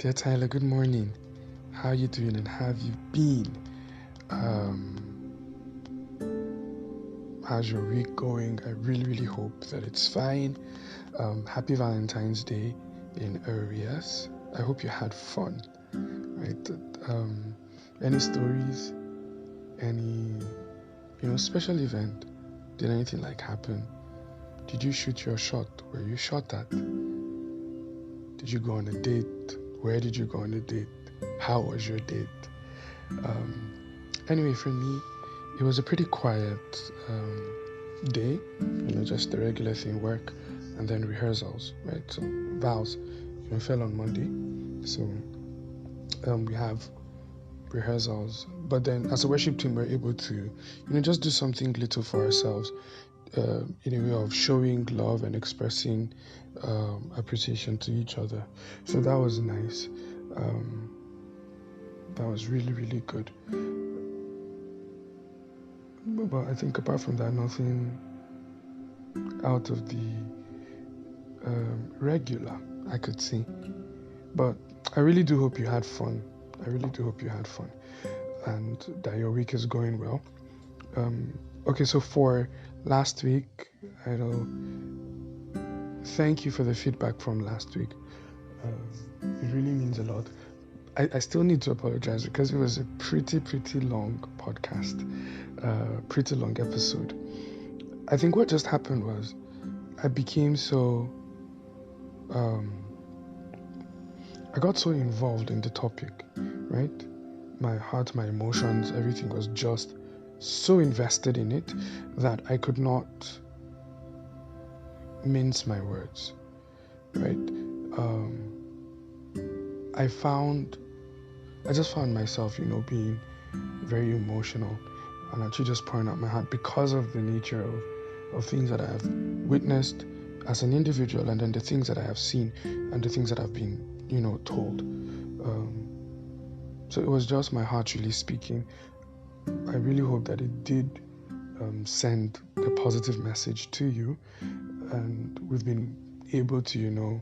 Dear Tyler, good morning. How are you doing and how have you been? How's your week going? I really hope that it's fine. Happy Valentine's Day in arrears. I hope you had fun, right? Any stories? Any, special event? Did anything like happen? Did you shoot your shot? Were you shot at? Did you go on a date? Where did you go on a date? How was your date? Anyway, for me, it was a pretty quiet day, just the regular thing, work, and then rehearsals, right? So vows, fell on Monday, so we have rehearsals. But then, as a worship team, we're able to, just do something little for ourselves, in a way of showing love and expressing appreciation to each other. So that was nice. That was really good. But I think apart from that, nothing out of the regular, I could say. But I really do hope you had fun. And that your week is going well. Okay, so for last week, thank you for the feedback from last week. It really means a lot. I still need to apologize because it was a pretty long podcast, pretty long episode. I think what just happened was I became so, I got so involved in the topic, right? My heart, my emotions, everything was just so invested in it that I could not mince my words, right? I just found myself, being very emotional and actually just pouring out my heart because of the nature of things that I have witnessed as an individual, and then the things that I have seen and the things that I've been, told. So it was just my heart really speaking. I really hope that it did send a positive message to you, and we've been able to,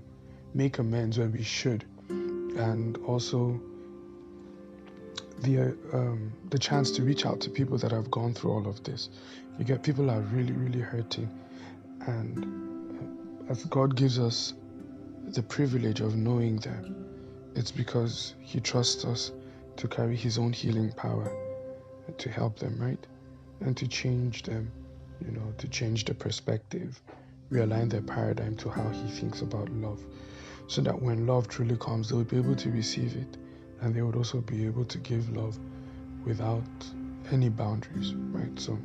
make amends where we should, and also the chance to reach out to people that have gone through all of this. You get people are really hurting, and as God gives us the privilege of knowing them, it's because He trusts us to carry His own healing power to help them, right? And to change them, to change the perspective, realign their paradigm to how He thinks about love, so that when love truly comes, they'll be able to receive it, and they would also be able to give love without any boundaries, right? So,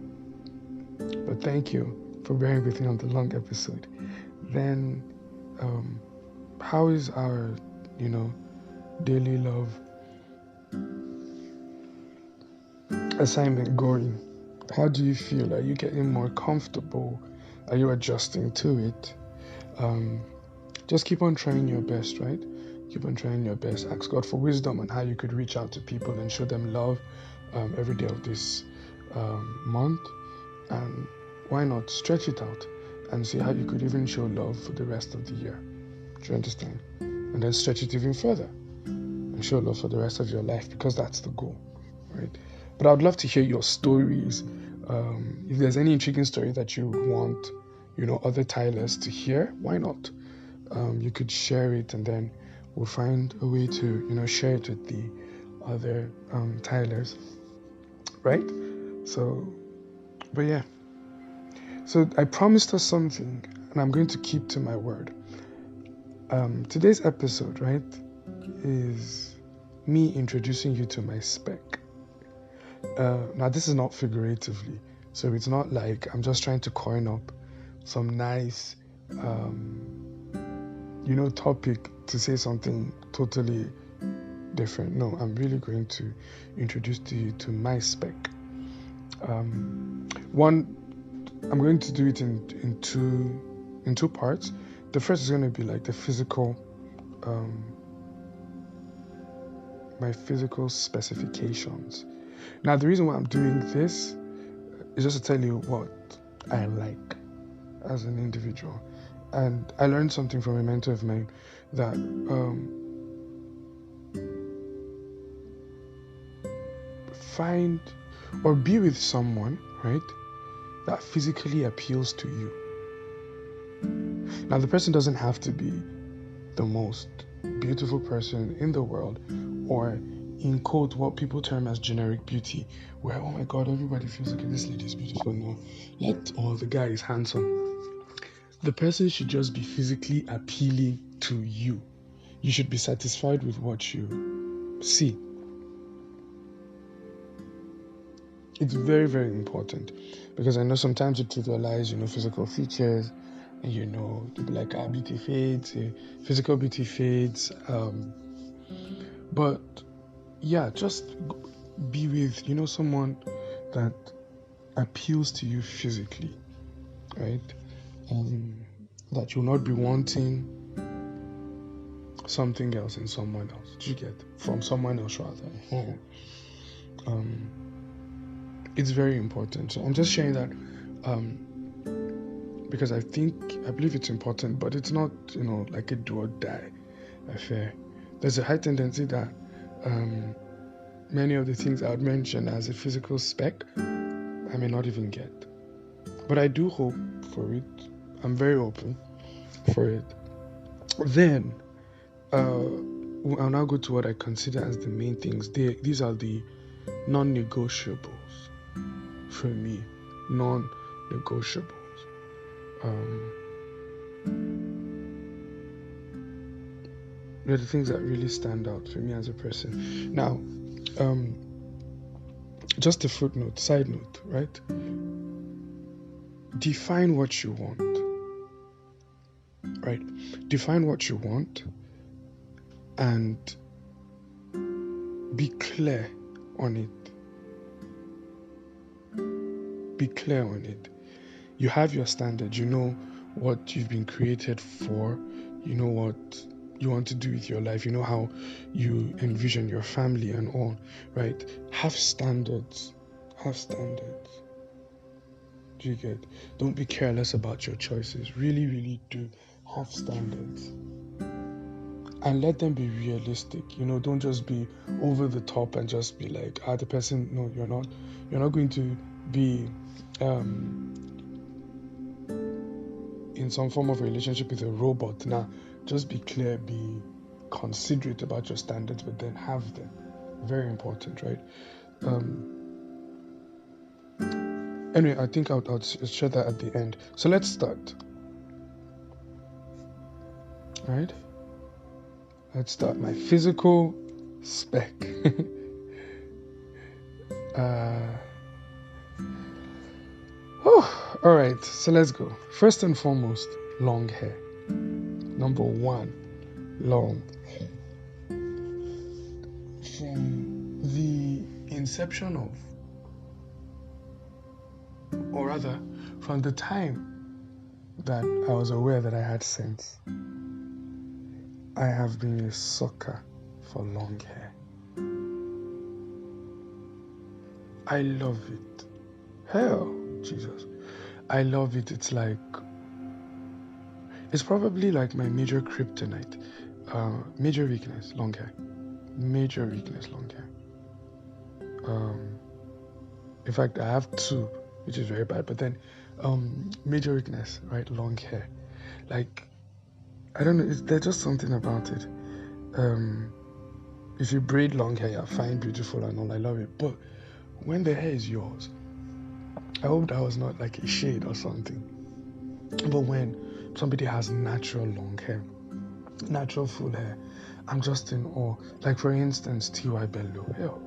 but thank you for bearing with me on the long episode. Then, how is our, daily love assignment going? How do you feel? Are you getting more comfortable? Are you adjusting to it? Just keep on trying your best, right? Keep on trying your best. Ask God for wisdom on how you could reach out to people and show them love every day of this month. And why not stretch it out and see how you could even show love for the rest of the year? Do you understand? And then stretch it even further and show love for the rest of your life, because that's the goal, right? But I would love to hear your stories. If there's any intriguing story that you want, other Tylers to hear, why not? You could share it, and then we'll find a way to, share it with the other Tylers, right? So, but yeah. So I promised us something, and I'm going to keep to my word. Today's episode, right, is me introducing you to my spec. Now, this is not figuratively, so it's not like I'm just trying to coin up some nice, topic to say something totally different. No, I'm really going to introduce to you to my spec. One, I'm going to do it in two parts. The first is going to be like the physical, my physical specifications. Now, the reason why I'm doing this is just to tell you what I like as an individual. And I learned something from a mentor of mine that find or be with someone, right, that physically appeals to you. Now, the person doesn't have to be the most beautiful person in the world, or in quote what people term as generic beauty, where oh my god, everybody feels like this lady is beautiful. No, the guy is handsome. The person should just be physically appealing to you. You should be satisfied with what you see. It's very, very important, because I know sometimes you trivialize, physical features, and to be like, beauty fades, physical beauty fades. But yeah, just be with, someone that appeals to you physically, right? That you'll not be wanting something else in someone else. Do you get? From someone else, rather. It's very important. So I'm just sharing that because I believe it's important, but it's not, like a do or die affair. There's a high tendency that many of the things I would mention as a physical spec, I may not even get. But I do hope for it. I'm very open for it. Then, I'll now go to what I consider as the main things. These are the non-negotiables for me. Non-negotiables. They're the things that really stand out for me as a person. Now, just a footnote, side note, right? Define what you want, right? Define what you want and be clear on it. Be clear on it. You have your standard. You know what you've been created for. You know what you want to do with your life. You know how you envision your family and all, right? Have standards. Have standards. Do you get? Don't be careless about your choices. Really, really do have standards. And let them be realistic. Don't just be over the top and just be like, the person, no, you're not going to be in some form of a relationship with a robot. Now, just be clear, be considerate about your standards, but then have them. Very important, right? Anyway, I think I'll share that at the end. So let's start. All right? Let's start. My physical spec. All right, so let's go. First and foremost, long hair. Number one, long hair. From the inception of, or rather, from the time that I was aware that I had sense, I have been a sucker for long hair. I love it. Hell, Jesus. I love it. It's probably like my major kryptonite. Major weakness, long hair. Major weakness, long hair. In fact, I have two, which is very bad. But then, major weakness, right? Long hair. Like, I don't know. There's just something about it. If you braid long hair, you're fine, beautiful, and all. I love it. But when the hair is yours, I hope that was not like a shade or something. But when somebody has natural long hair, natural full hair, I'm just in awe. Like, for instance, T.Y. Bello. Hell.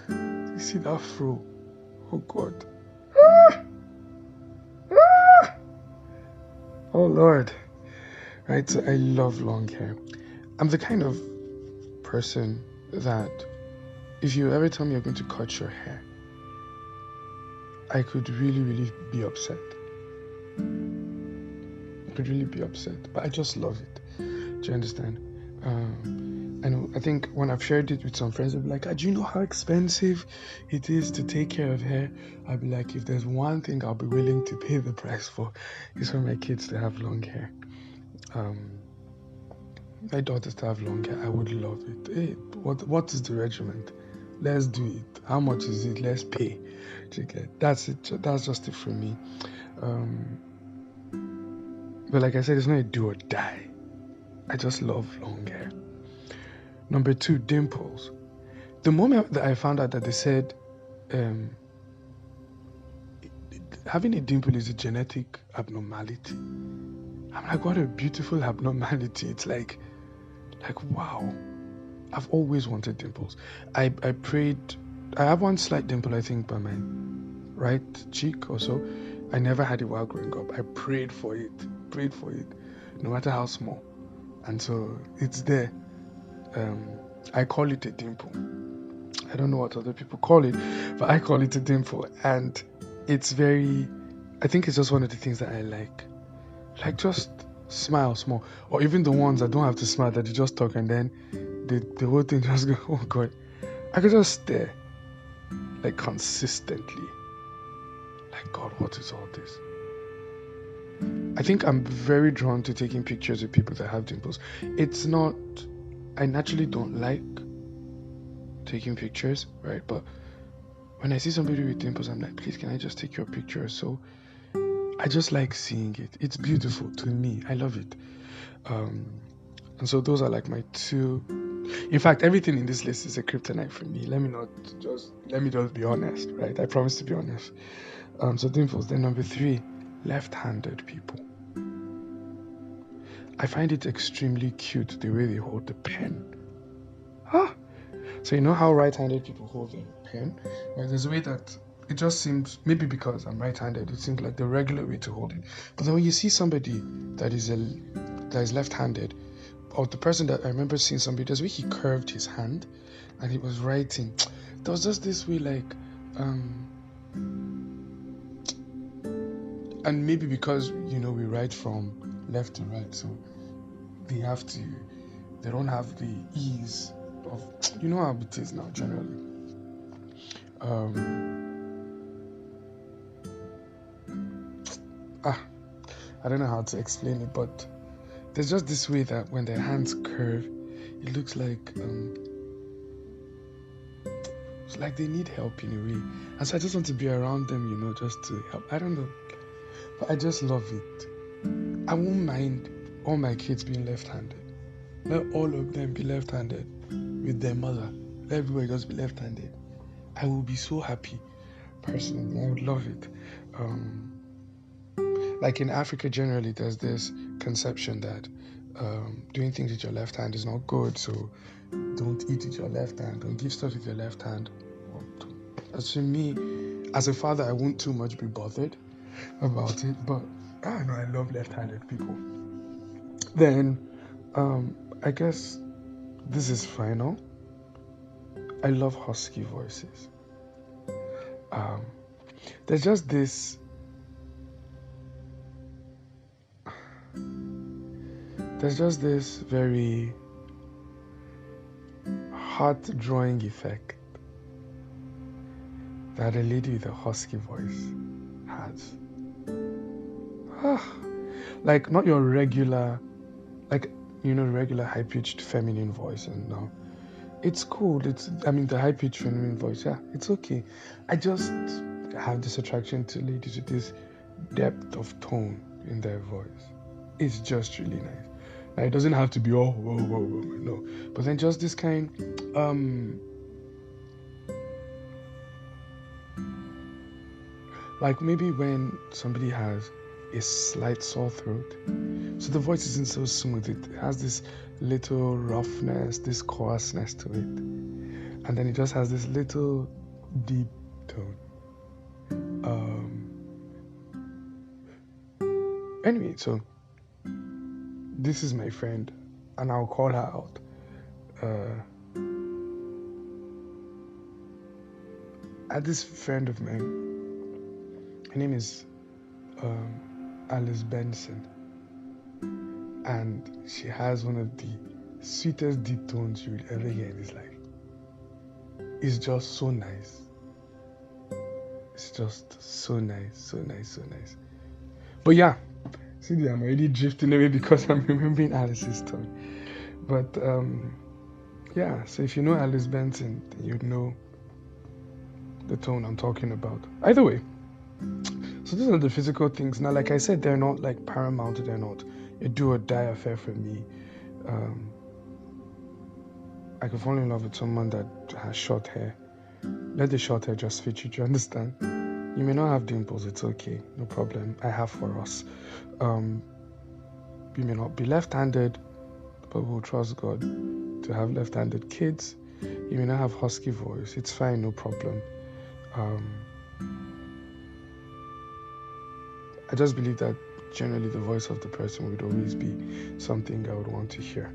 You see that fro? Oh, God. Oh, Lord. Right, so I love long hair. I'm the kind of person that if you ever tell me you're going to cut your hair, I could really, really be upset. But I just love it. Do you understand? I think when I've shared it with some friends, they'll be like, do you know how expensive it is to take care of hair? I'll be like, if there's one thing I'll be willing to pay the price for, is for my kids to have long hair. my daughters to have long hair. I would love it. Hey, what is the regiment? Let's do it. How much is it? Let's pay. That's it. That's just it for me. Um, but like I said, it's not a do or die. I just love long hair. Number two, dimples. The moment that I found out that they said um, having a dimple is a genetic abnormality, I'm like, what a beautiful abnormality. It's like wow. I've always wanted dimples. I prayed. I have one slight dimple, I think, by my right cheek or so. I never had it while growing up. I prayed for it, no matter how small. And so it's there. I call it a dimple. I don't know what other people call it, but I call it a dimple. And it's very, I think it's just one of the things that I like. Like just smile small. Or even the ones that don't have to smile, that you just talk and then the whole thing just go, oh God. I could just stare, like consistently. Like, God, what is all this? I think I'm very drawn to taking pictures of people that have dimples. It's not, I naturally don't like taking pictures, right? But when I see somebody with dimples, I'm like, please, can I just take your picture? So I just like seeing it. It's beautiful to me. I love it. And so those are like my two. In fact, everything in this list is a kryptonite for me. Let me just be honest, right? I promise to be honest. So dimples. Then number three, left-handed people. I find it extremely cute the way they hold the pen. So you know how right-handed people hold the pen? Right? There's a way that it just seems, maybe because I'm right-handed, it seems like the regular way to hold it. But then when you see somebody that is left-handed, or the person that I remember seeing somebody, there's a way he curved his hand and he was writing. There was just this way, like, and maybe because we write from left to right, so they don't have the ease of, how it is now generally. I don't know how to explain it, but there's just this way that when their hands curve, it looks like it's like they need help in a way. And so I just want to be around them, just to help. I don't know, but I just love it. I won't mind all my kids being left-handed. Let all of them be left-handed with their mother. Let everybody just be left-handed. I will be so happy. Personally, I would love it. Like in Africa generally, there's this conception that doing things with your left hand is not good, so don't eat with your left hand, don't give stuff with your left hand. As for me, as a father, I won't too much be bothered about it, but I know I love left-handed people. Then I guess this is final. I love husky voices. There's just this very heart-drawing effect that a lady with a husky voice has. Like not your regular, regular high-pitched feminine voice, and no, it's cool. The high-pitched feminine voice, yeah, it's okay. I just have this attraction to ladies with this depth of tone in their voice. It's just really nice. Like, it doesn't have to be all whoa, no, but then just this kind, like maybe when somebody has a slight sore throat, so the voice isn't so smooth. It has this little roughness, this coarseness to it, and then it just has this little deep tone. Anyway, so this is my friend, and I'll call her out. This friend of mine, her name is Alice Benson, and she has one of the sweetest deep tones you will ever hear in this life. It's just so nice. It's just so nice. But yeah, see, I'm already drifting away because I'm remembering Alice's tone. But yeah, so if you know Alice Benson, then you'd know the tone I'm talking about. Either way, so these are the physical things. Now, like I said, they're not like paramount, they're not a do or die affair for me. I could fall in love with someone that has short hair. Let the short hair just fit you, do you understand? You may not have dimples, it's okay, no problem. I have for us. You may not be left-handed, but we'll trust God to have left-handed kids. You may not have husky voice, it's fine, no problem. I just believe that generally the voice of the person would always be something I would want to hear.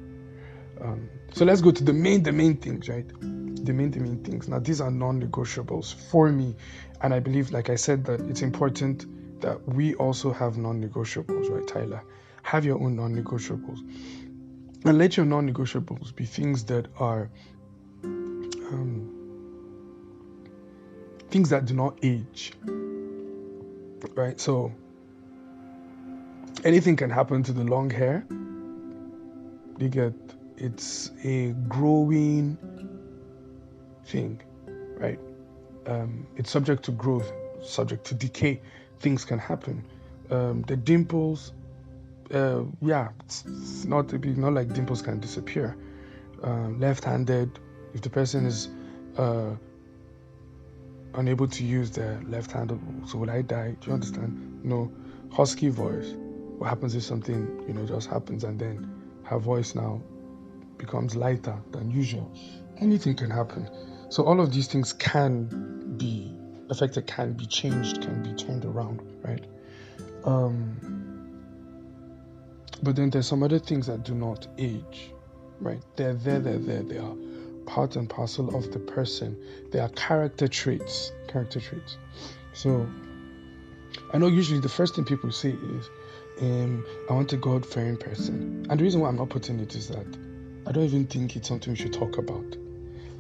So let's go to the main things, right? The main things. Now, these are non-negotiables for me, and I believe, like I said, that it's important that we also have non-negotiables, right, Tyler? Have your own non-negotiables, and let your non-negotiables be things that are things that do not age, right? So anything can happen to the long hair. You get, it's a growing thing, right? It's subject to growth, subject to decay. Things can happen. The dimples, it's not like dimples can disappear. Left-handed, if the person is unable to use their left hand, so will I die? Do you understand? No. Husky voice. What happens if something just happens and then her voice now becomes lighter than usual? Anything can happen. So all of these things can be affected, can be changed, can be turned around, right? But then there's some other things that do not age, right? They're there. They are part and parcel of the person. They are character traits. So I know usually the first thing people say is, I want a God-fearing person. And the reason why I'm not putting it is that I don't even think it's something we should talk about.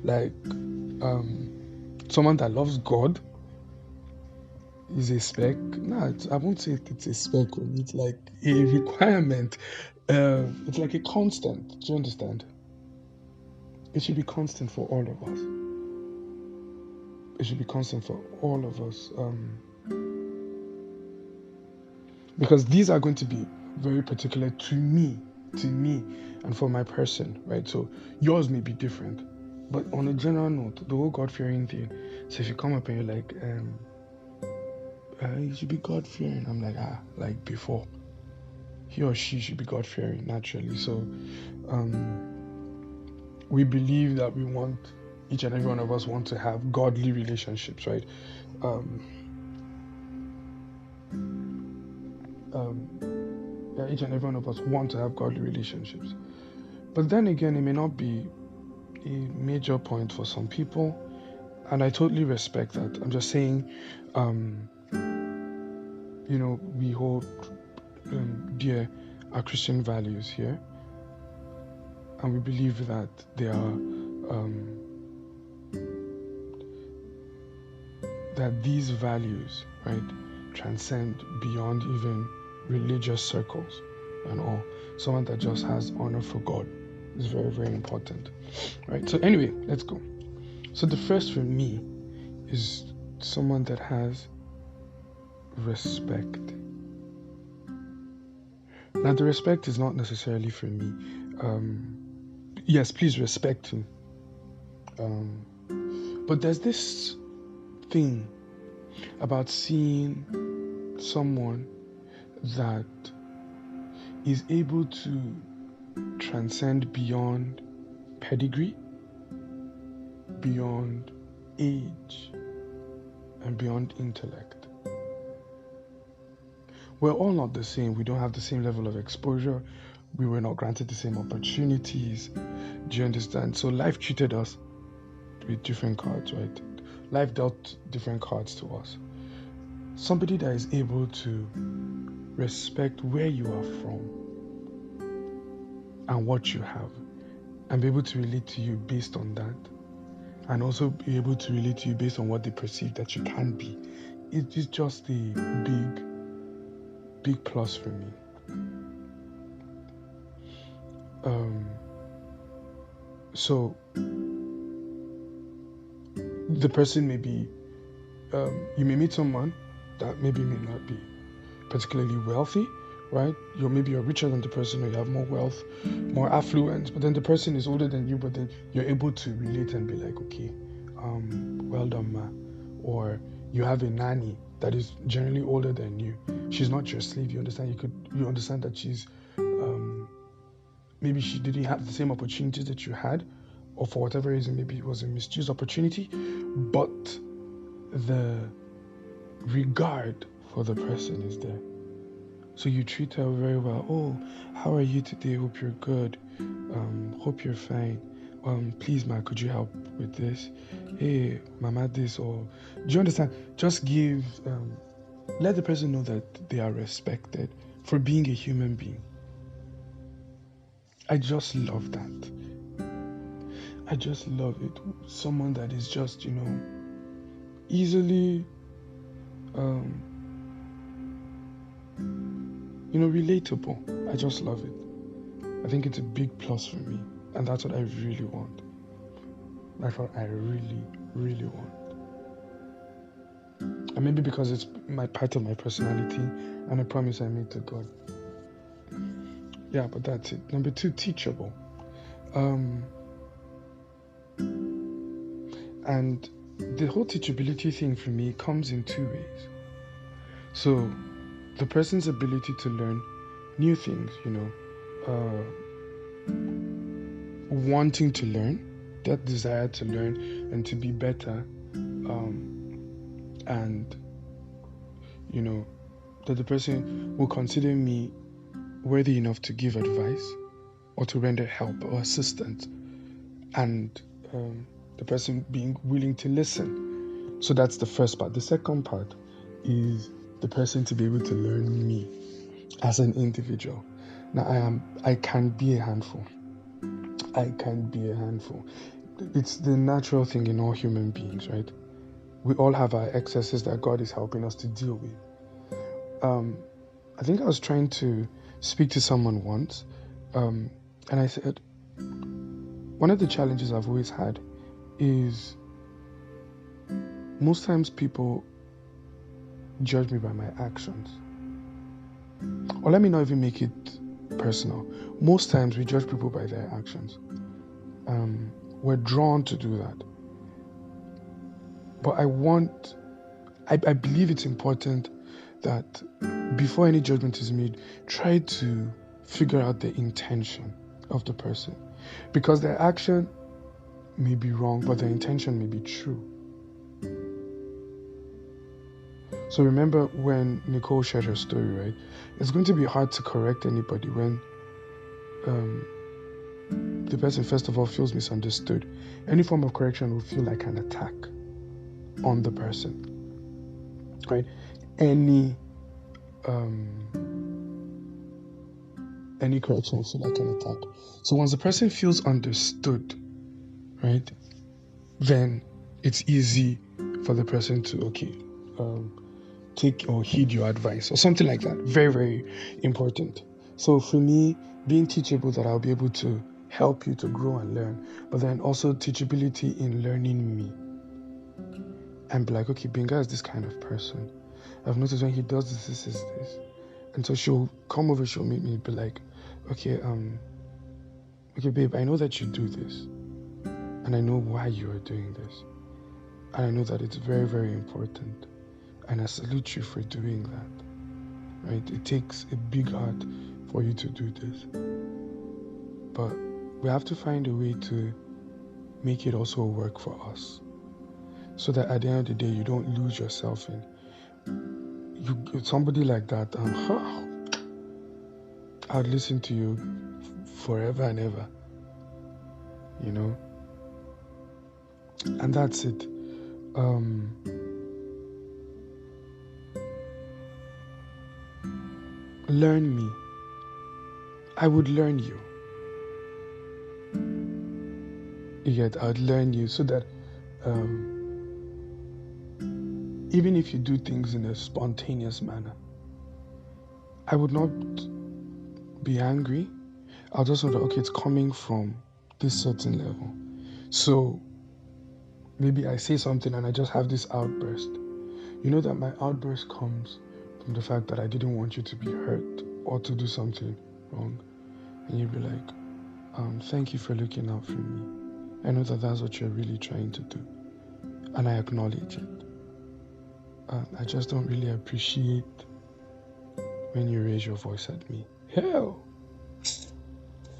Like, someone that loves God is a spec. No, I won't say it's a spec. It's like a requirement. It's like a constant. Do you understand? It should be constant for all of us. It should be constant for all of us. Because these are going to be very particular to me, and for my person, right? So yours may be different. But on a general note, the whole God-fearing thing. So if you come up and you're like, you should be God-fearing, I'm like, like before. He or she should be God-fearing naturally. So we believe that we want, each and every one of us want to have godly relationships, right? Each and every one of us want to have godly relationships. But then again, it may not be a major point for some people, and I totally respect that. I'm just saying, we hold dear our Christian values here, and we believe that they are that these values, right, transcend beyond even religious circles and all. Someone that just has honor for God is very, very important, right? So anyway, let's go. So the first for me is someone that has respect. Now the respect is not necessarily for me. Yes, please respect him. But there's this thing about seeing someone that is able to transcend beyond pedigree, beyond age, and beyond intellect. We're all not the same. We don't have the same level of exposure. We were not granted the same opportunities. Do you understand? So life treated us with different cards, right? Life dealt different cards to us. Somebody that is able to respect where you are from and what you have, and be able to relate to you based on that, and also be able to relate to you based on what they perceive that you can be. It is just a big plus for me. So the person may be, you may meet someone that maybe may not be particularly wealthy, right? Maybe you're richer than the person, or you have more wealth, more affluence, but then the person is older than you, but then you're able to relate and be like, okay, well done, ma. Or you have a nanny that is generally older than you. She's not your slave. You understand? You understand that she's maybe she didn't have the same opportunities that you had, or for whatever reason, maybe it was a misused opportunity, but the regard for the person is there. So you treat her very well. Oh, how are you today? Hope you're good. Hope you're fine. Please, ma, could you help with this? Hey, mama, this, or do you understand? Just let the person know that they are respected for being a human being. I just love that. I just love it. Someone that is just, easily, relatable. I just love it. I think it's a big plus for me, and that's what I really want. That's what I really, really want. And maybe because it's part of my personality and a promise I made to God. Yeah, but that's it. Number 2, teachable. And the whole teachability thing for me comes in 2 ways. So the person's ability to learn new things, wanting to learn, that desire to learn and to be better, and that the person will consider me worthy enough to give advice or to render help or assistance, and the person being willing to listen. So that's the first part. The second part is the person to be able to learn me as an individual. Now I can be a handful. It's the natural thing in all human beings, right? We all have our excesses that God is helping us to deal with. I think I was trying to speak to someone once, and I said, one of the challenges I've always had is most times people judge me by my actions. Or let me not even make it personal. Most times we judge people by their actions. We're drawn to do that. But I believe it's important that before any judgment is made, try to figure out the intention of the person. Because their action may be wrong, but their intention may be true. So remember when Nicole shared her story, right? It's going to be hard to correct anybody when the person, first of all, feels misunderstood. Any form of correction will feel like an attack on the person, right? Any correction will feel like an attack. So once the person feels understood, right, then it's easy for the person to, take or heed your advice or something like that. Very, very important. So for me, being teachable, that I'll be able to help you to grow and learn, but then also teachability in learning me. And be like, okay, Binga is this kind of person. I've noticed when he does this, this is this. And so she'll come over, she'll meet me, be like, okay, babe, I know that you do this. And I know why you are doing this. And I know that it's very, very important. And I salute you for doing that. Right? It takes a big heart for you to do this. But we have to find a way to make it also work for us. So that at the end of the day, you don't lose yourself in somebody like that. I'd listen to you forever and ever. And that's it. Learn me. I would learn you. Yet I'd learn you so that even if you do things in a spontaneous manner, I would not be angry. I'll just know that, okay, it's coming from this certain level. So maybe I say something and I just have this outburst. You know that my outburst comes from the fact that I didn't want you to be hurt or to do something wrong. And you'd be like, thank you for looking out for me. I know that that's what you're really trying to do. And I acknowledge it. I just don't really appreciate when you raise your voice at me. Hell!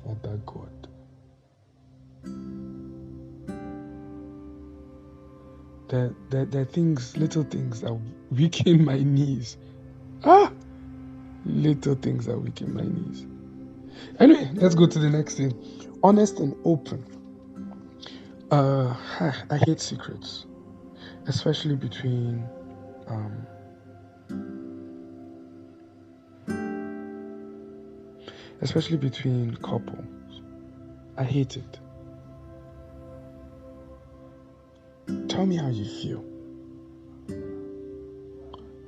Father God. There are things, little things that weaken my knees. Little things that weaken my knees. Anyway, let's go to the next thing. Honest and open. I hate secrets, especially between couples. I hate it. Tell me how you feel.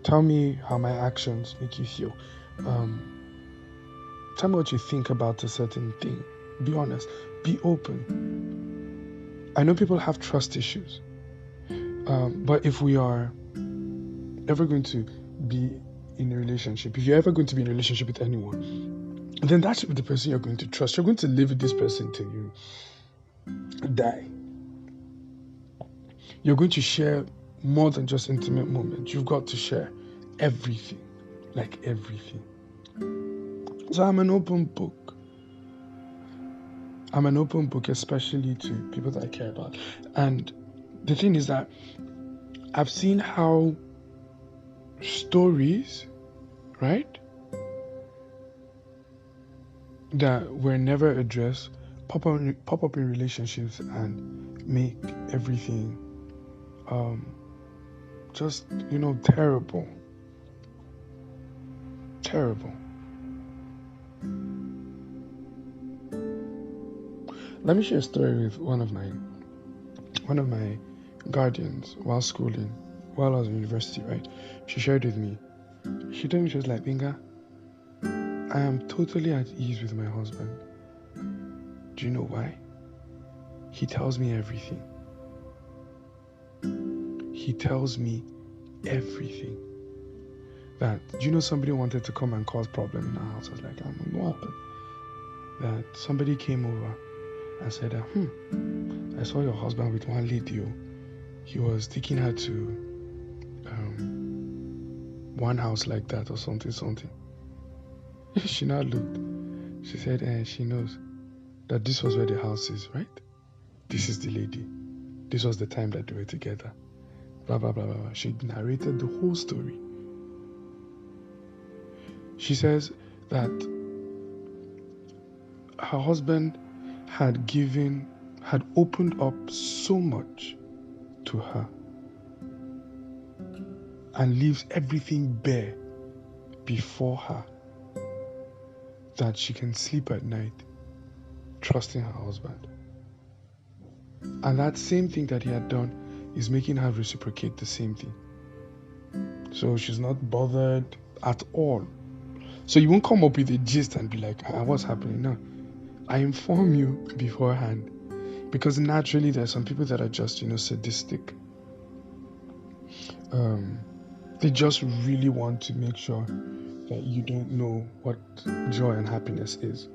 Tell me how my actions make you feel. Tell me what you think about a certain thing. Be honest. Be open. I know people have trust issues. But if we are ever going to be in a relationship, if you're ever going to be in a relationship with anyone, then that should be the person you're going to trust. You're going to live with this person till you die. You're going to share more than just intimate moments. You've got to share everything, like everything. So I'm an open book. I'm an open book, especially to people that I care about. And the thing is that I've seen how stories, right, that were never addressed pop up in relationships and make everything just, terrible. Let me share a story with one of my guardians while schooling, while I was in university, right? She shared with me. She told me, she was like, Binga, I am totally at ease with my husband. Do you know why? He tells me everything. That, do you know, somebody wanted to come and cause problem in our house? I was like, what happened? That somebody came over and said, I saw your husband with one lady. He was taking her to one house like that or something. She now looked. She said, she knows that this was where the house is, right? This is the lady. This was the time that they were together. Blah, blah, blah, blah, blah. She narrated the whole story. She says that her husband had opened up so much to her and leaves everything bare before her, that she can sleep at night trusting her husband. And that same thing that he had done is making her reciprocate the same thing. So she's not bothered at all. So you won't come up with a gist and be like, what's happening? No. I inform you beforehand, because naturally there are some people that are just, sadistic. They just really want to make sure that you don't know what joy and happiness is,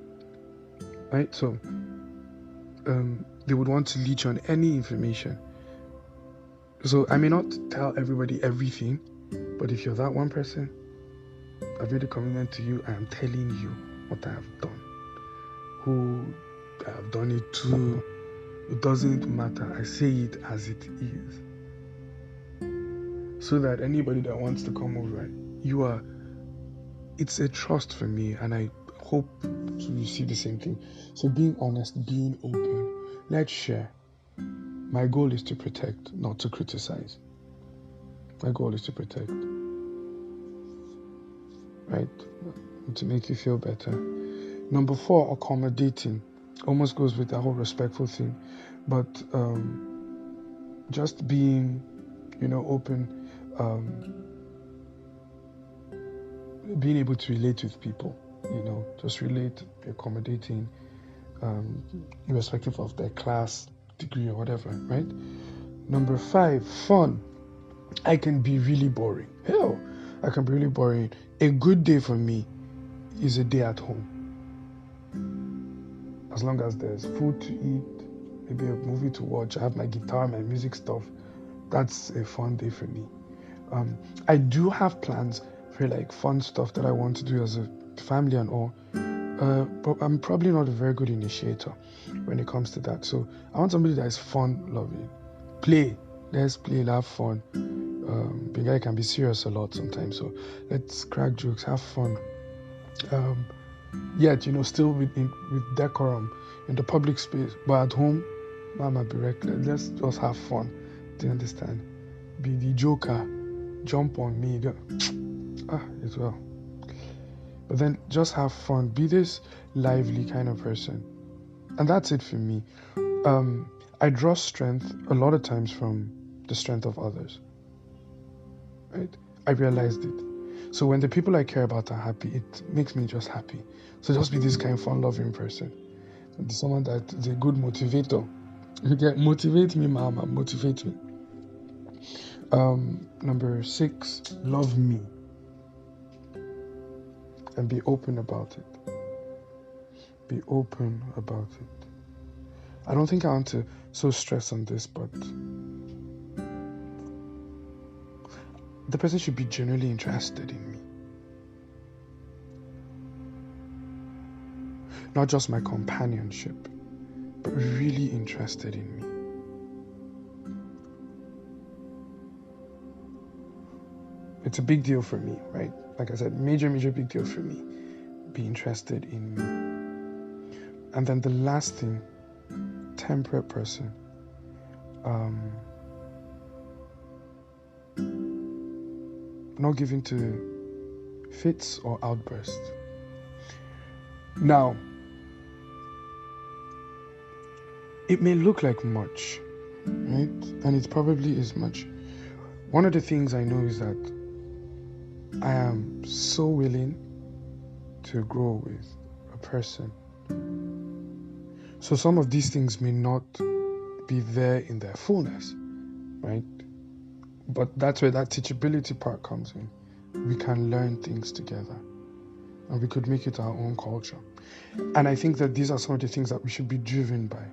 right? So they would want to leech on any information. So I may not tell everybody everything, but if you're that one person, I've made a commitment to you. I am telling you what I have done, who I have done it to. It doesn't matter. I say it as it is, so that anybody that wants to come over, it's a trust for me, and I hope to receive the same thing. So being honest, being open, let's share. My goal is to protect, not to criticize. My goal is to protect, right? To make you feel better. Number 4, accommodating. Almost goes with that whole respectful thing, but just being, open, being able to relate with people, just relate, be accommodating, irrespective of their class, degree, or whatever, right? Number 5, fun. I can be really boring. Hell, I can be really boring. A good day for me is a day at home. As long as there's food to eat, maybe a movie to watch, I have my guitar, my music stuff. That's a fun day for me. I do have plans for like fun stuff that I want to do as a family and all. But I'm probably not a very good initiator when it comes to that. So I want somebody that is fun loving. Play. Let's play, have fun. Being guy can be serious a lot sometimes. So let's crack jokes, have fun. Yet, still with decorum in the public space. But at home, mama be reckless. Let's just have fun. Do you understand? Be the joker. Jump on me. As well. But then just have fun. Be this lively kind of person. And that's it for me. I draw strength a lot of times from the strength of others. Right? I realized it. So when the people I care about are happy, it makes me just happy. So just be this kind of fun-loving person. Someone that is a good motivator. Motivate me, mama. Motivate me. Number 6, love me. And be open about it. Be open about it. I don't think I want to so stress on this, but the person should be genuinely interested in me. Not just my companionship, but really interested in me. It's a big deal for me, right? Like I said, major big deal for me. Be interested in me. And then the last thing, temperate person. Not given to fits or outbursts. Now, it may look like much, right? And it probably is much. One of the things I know is that I am so willing to grow with a person. So some of these things may not be there in their fullness, right? But that's where that teachability part comes in. We can learn things together and we could make it our own culture. And I think that these are some of the things that we should be driven by.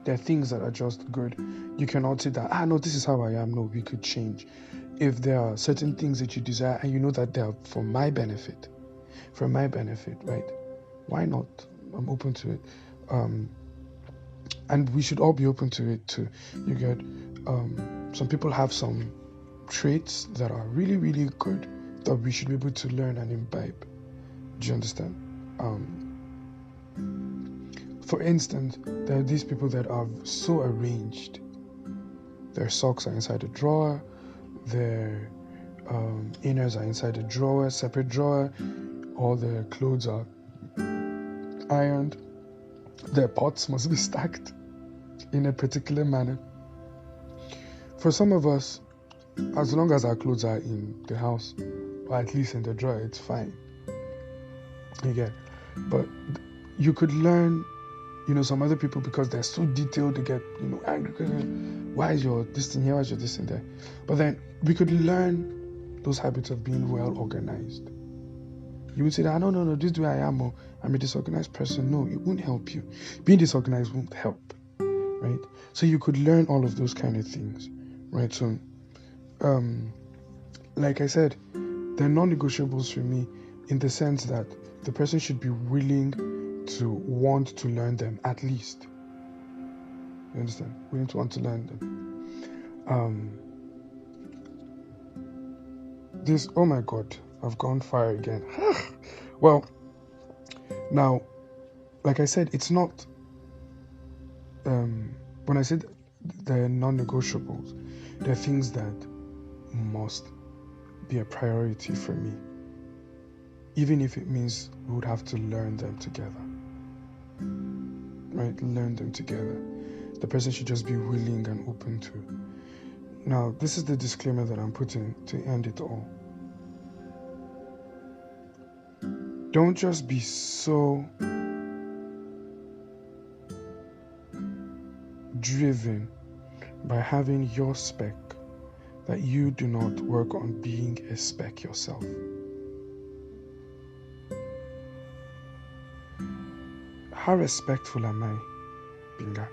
There are things that are just good. You cannot say that, no, this is how I am. No, we could change. If there are certain things that you desire and you know that they are for my benefit, right? Why not? I'm open to it. And we should all be open to it too. You get, some people have some traits that are really, really good that we should be able to learn and imbibe. Do you understand? For instance, there are these people that are so arranged. Their socks are inside a drawer, their inners are inside a drawer, separate drawer, all their clothes are ironed, their pots must be stacked in a particular manner. For some of us, as long as our clothes are in the house, or at least in the drawer, it's fine. Again, but you could learn, some other people, because they're so detailed, they get, angry. Why is your this thing here? Why is your this thing there? But then we could learn those habits of being well organized. You would say that, no, this is the way I am. I'm a disorganized person. No, it won't help you. Being disorganized won't help, right? So you could learn all of those kind of things, right? So, like I said, they're non-negotiables for me in the sense that the person should be willing to want to learn them, at least. You understand? Willing to want to learn them. Oh my God, I've gone far again. Well, now, like I said, it's not, when I said they're non-negotiables, they're things that must be a priority for me, even if it means we would have to learn them together, right? Learn them together. The person should just be willing and open to. Now, this is the disclaimer that I'm putting to end it all. Don't just be so driven by having your spec that you do not work on being a spec yourself. How respectful am I, Binga?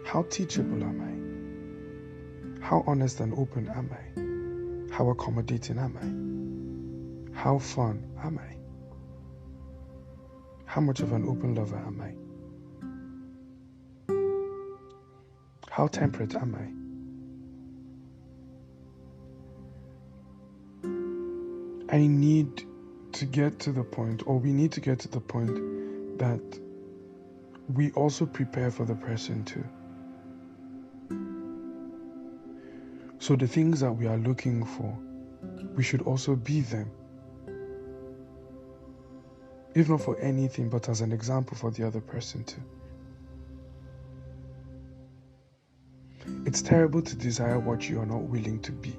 How teachable am I? How honest and open am I? How accommodating am I? How fun am I? How much of an open lover am I? How temperate am I? I need to get to the point, or we need to get to the point that we also prepare for the person too. So the things that we are looking for, we should also be them. If not for anything, but as an example for the other person too. It's terrible to desire what you are not willing to be.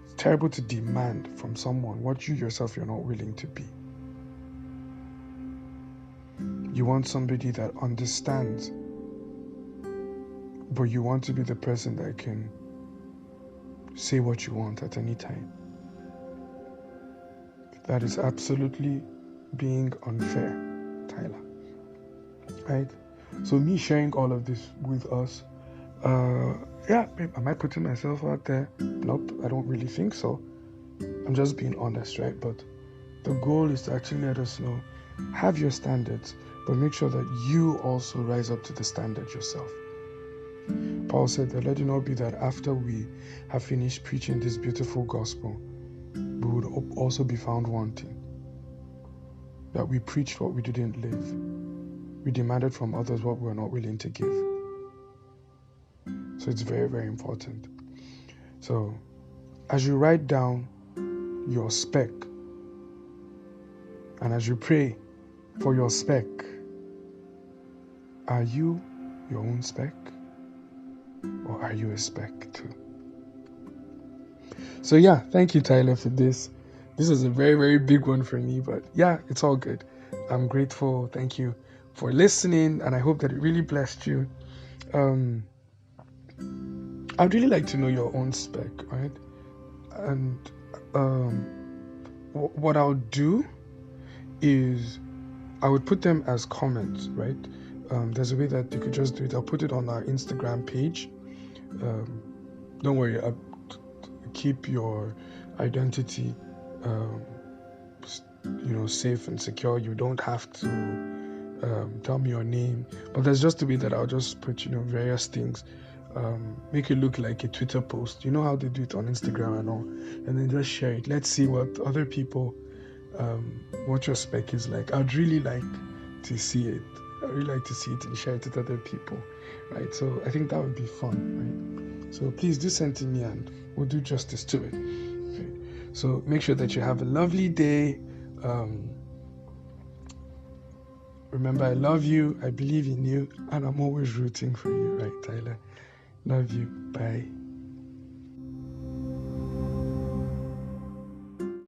It's terrible to demand from someone what you yourself you're not willing to be. You want somebody that understands, but you want to be the person that can say what you want at any time. That is absolutely being unfair, Tyler. Right? So me sharing all of this with us, yeah, am I putting myself out there? Nope, I don't really think so. I'm just being honest, right? But the goal is to actually let us know, have your standards, but make sure that you also rise up to the standard yourself. Paul said that let it not be that after we have finished preaching this beautiful gospel, we would also be found wanting. That we preached what we didn't live. We demanded from others what we were not willing to give. So it's very, very important. So as you write down your spec, and as you pray for your spec, are you your own spec? Or are you a spec too? So yeah, thank you, Tyler, for this. This is a very, very big one for me, but yeah, it's all good. I'm grateful. Thank you for listening, and I hope that it really blessed you. I'd really like to know your own spec, right? And what I'll do is I would put them as comments, right? There's a way that you could just do it. I'll put it on our Instagram page. Don't worry, I'll keep your identity safe and secure. You don't have to tell me your name, but there's just a way that I'll just put various things, make it look like a Twitter post. You know how they do it on Instagram and all, and then just share it. Let's see what other people, what your spec is like. I'd really like to see it. I'd really like to see it and share it with other people, right? So I think that would be fun, right? So please do send to me and we'll do justice to it. Okay. So make sure that you have a lovely day. Remember, I love you, I believe in you, and I'm always rooting for you, right, Tyler? Love you. Bye.